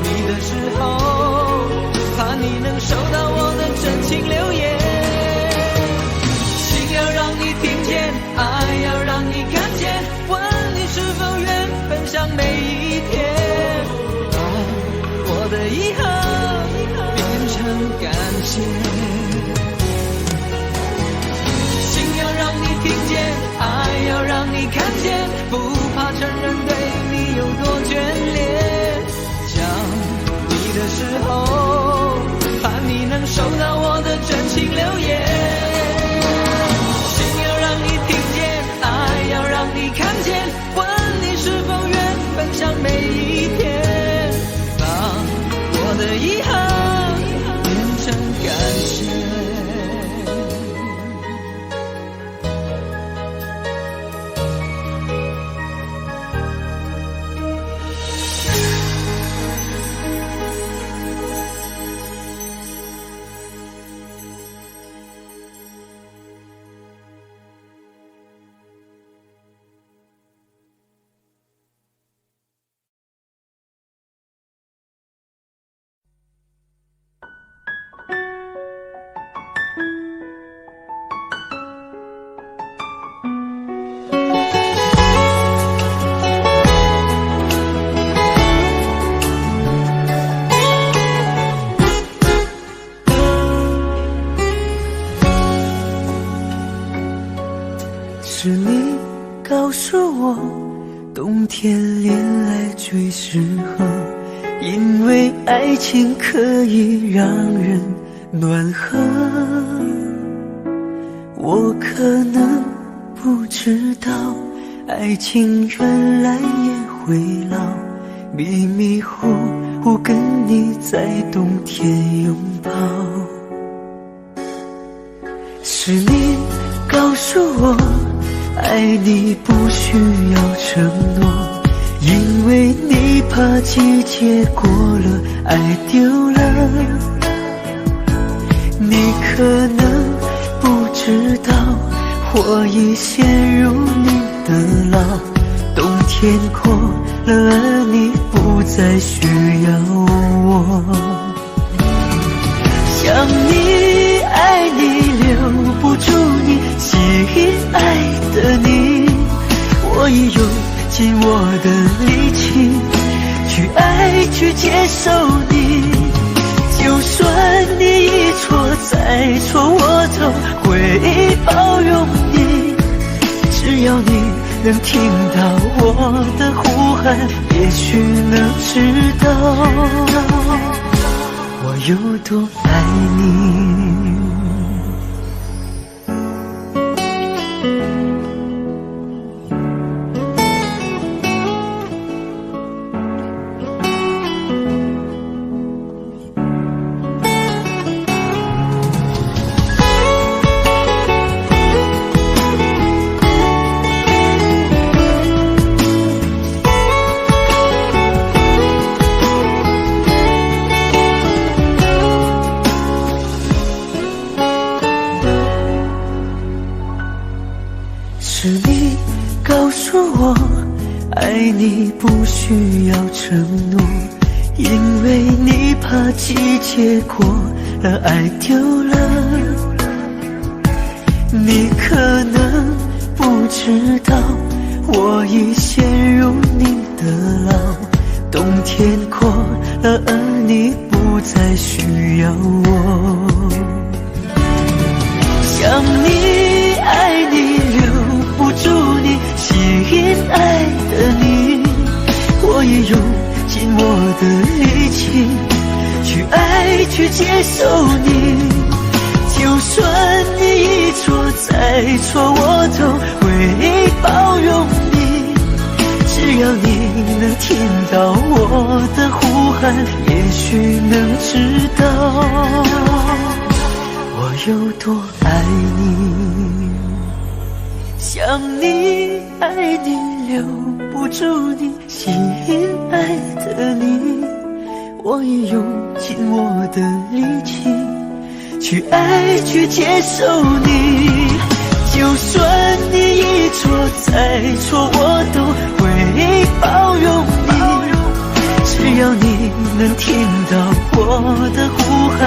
你的时候，怕你能收到我的真情留言。要让你听见，爱要让你看见，问你是否愿分享每一天，把我的遗憾变成感谢。心要让你听见，爱要让你看见，不怕承认对你有多眷恋。想你的时候，盼你能收到我的真情留言。你看见，问你是否愿分享每一天，把我的遗憾变成感谢。是你告诉我，冬天恋爱最适合，因为爱情可以让人暖和。我可能不知道，爱情原来也会老，迷迷糊糊跟你在冬天拥抱。是你告诉我，爱你不需要承诺，因为你怕季节过了，爱丢了。你可能不知道，我已陷入你的牢，冬天过了，而你不再需要我。想你爱你留不住你，吸引爱的你，我已用尽我的力气去爱去接受你。就算你一错再错，我都会包容你。只要你能听到我的呼喊，也许能知道我有多爱你。告诉我，爱你不需要承诺，因为你怕季节过了，爱丢了。你可能不知道，我已陷入你的牢，冬天过了，而你不再需要我。想你爱你留不住你，吸引爱的你，我也用尽我的力气去爱去接受你。就算你一错再错，我都会包容你。只要你能听到我的呼喊，也许能知道我有多爱你。想你爱你留不住你，吸引爱的你，我也用尽我的力气去爱去接受你。就算你一错再错，我都会包容你。只要你能听到我的呼喊，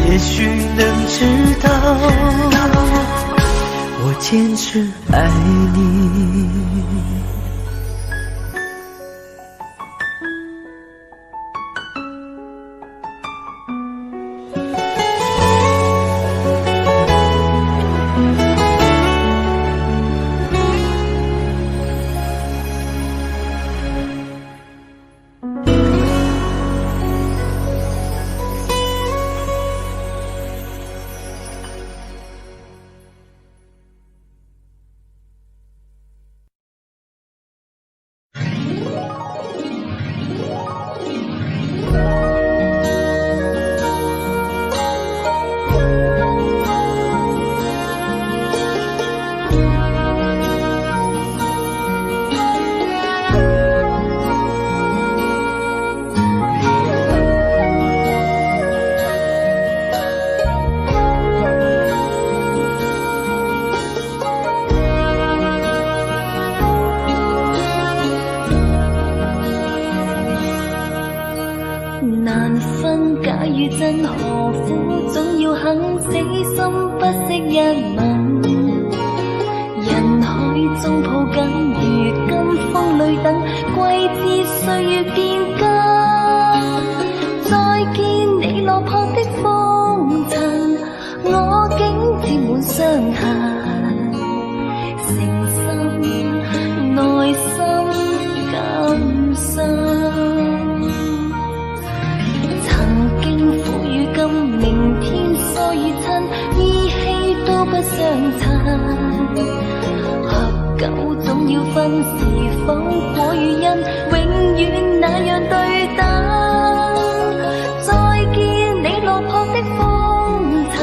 也许能知道我坚持爱你。難分假與真，何苦總要肯死心不惜一吻？人海中抱緊，如今風裏等，季節歲月變更。再見你落魄的風塵，我竟沾滿傷痕，誠心內心感傷。明天疏與親，依稀都不相襯。合久總要分，是否果與因，永遠那樣對等。再見你落魄的風塵，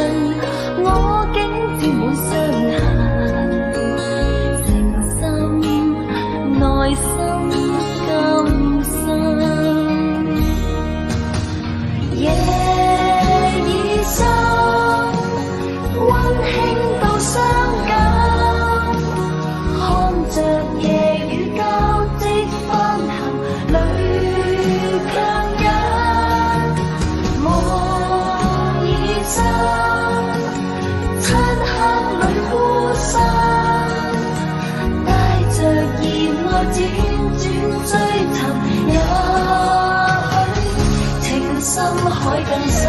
我竟沾滿傷痕，誠心內心感傷。溫馨到傷感，看着夜與交織分行，淚強忍，夢已真，漆黑裏孤身，帶着疑惑輾轉追尋，也許情深海更深。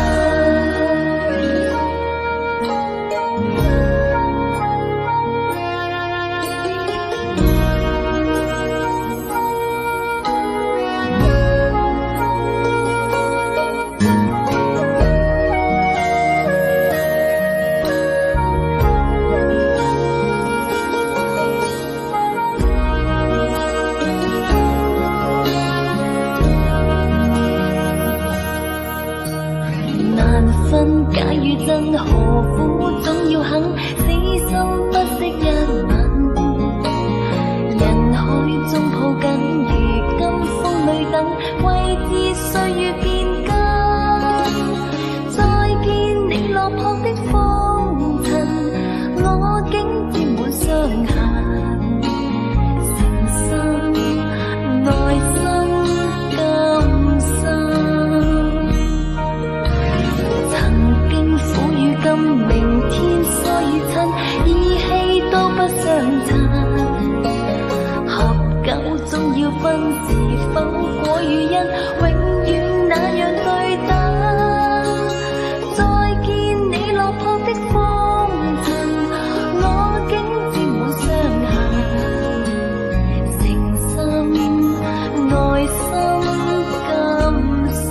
假與真，何苦總要肯死心不惜一吻？人海中抱緊，如今風裏等，季節歲月變更。再見你落魄的風塵，我竟沾滿傷痕，誠究總要分是否果與因，永遠那樣對等。再見你落魄的風塵，我竟沾滿傷痕，誠心愛心更深。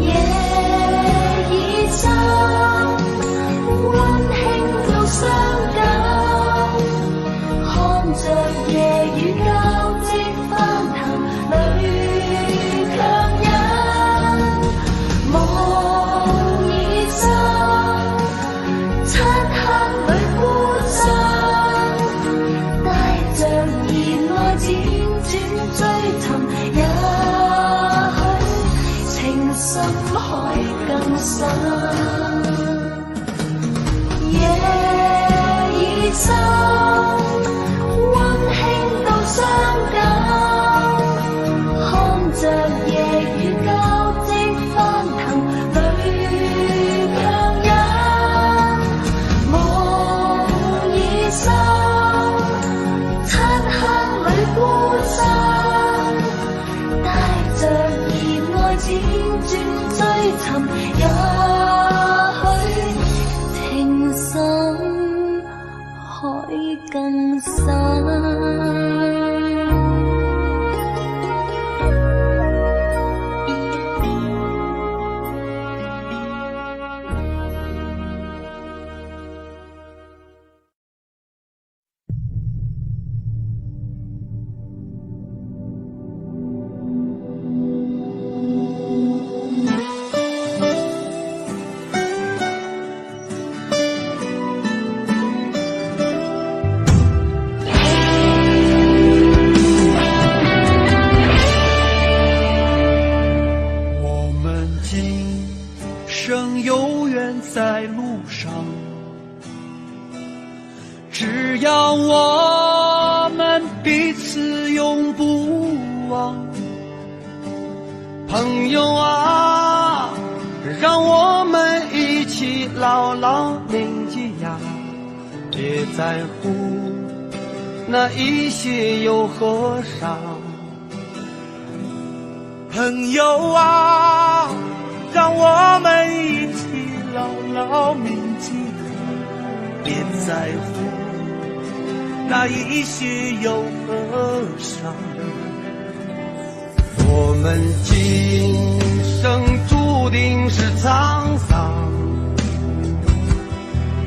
夜已深，溫馨到傷感，看着夜雨交織翻騰，淚強忍。夢已深，漆黑裏孤身，帶着熱愛輾轉追尋，也許情深海更深。夜已深，溫馨到傷感，看着夜雨交織翻騰，淚強忍。夢已深，漆黑裏孤身，帶着熱愛輾轉追尋，也許情深海更深。我们今生有缘在路上，只要我们彼此永不忘。朋友啊，让我们一起牢牢铭记呀，别在乎那一些又何伤。朋友啊，让我们一起牢牢铭记，别在乎那一些又何伤。我们今生注定是沧桑，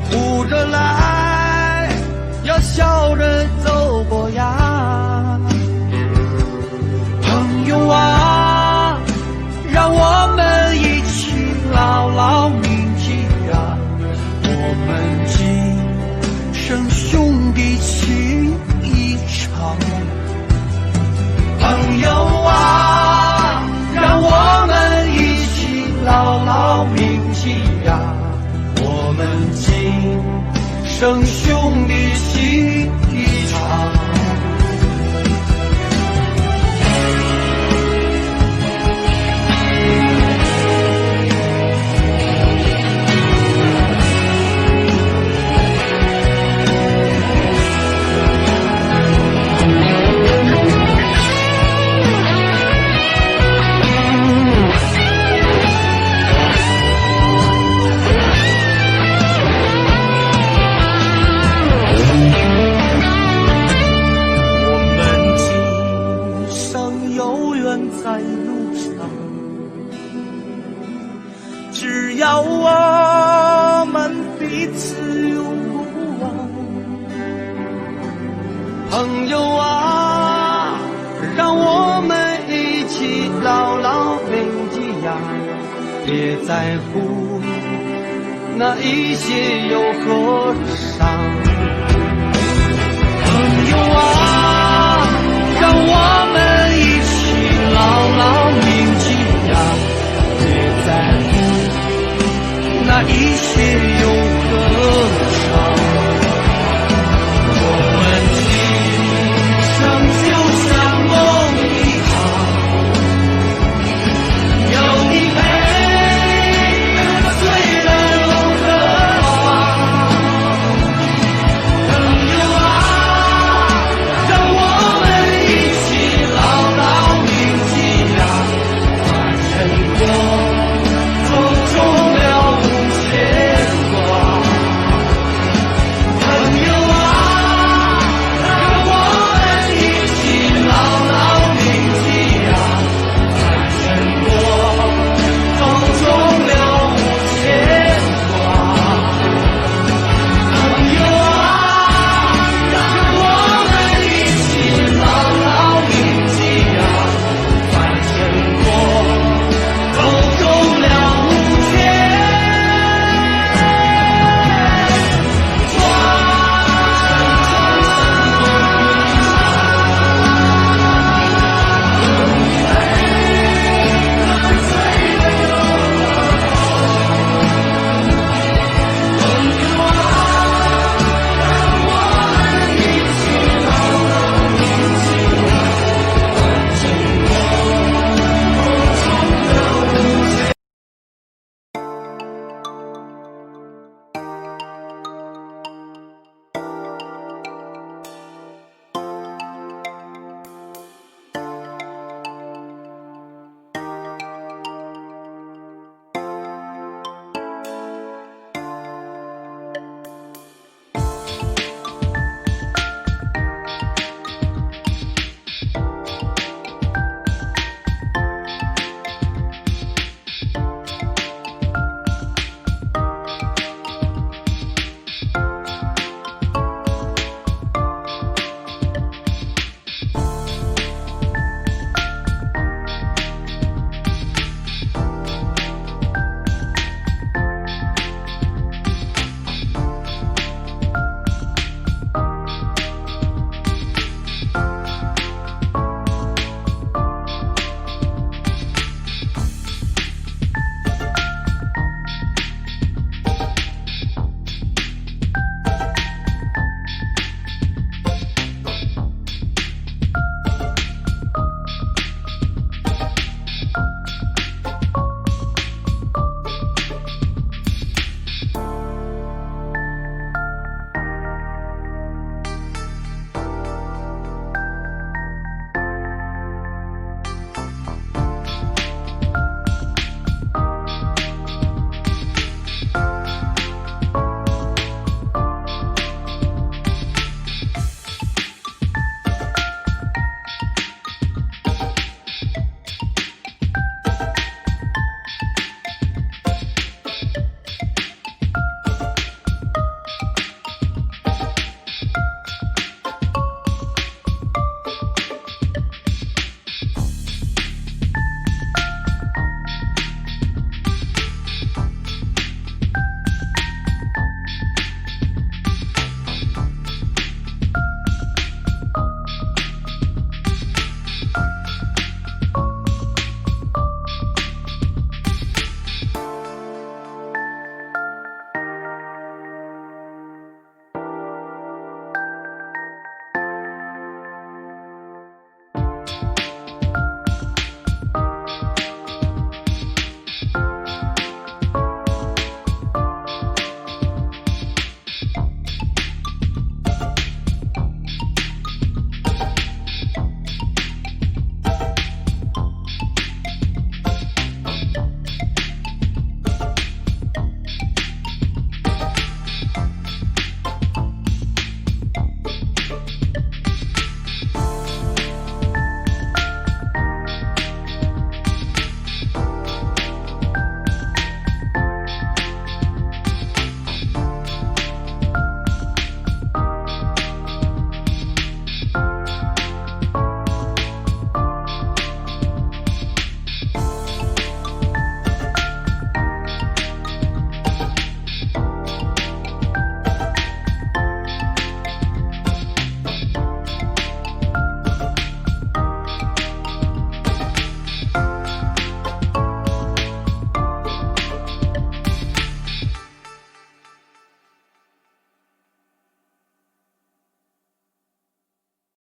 哭着来，要笑着走过呀。朋友啊，让我们一起牢牢铭记呀，我们今生兄弟情一场。朋友啊，让我们一起牢牢铭记呀，我们今生兄弟情一场。在路上，只要我们彼此永不忘。朋友啊，让我们一起牢牢铭记呀，别在乎那一些又何伤。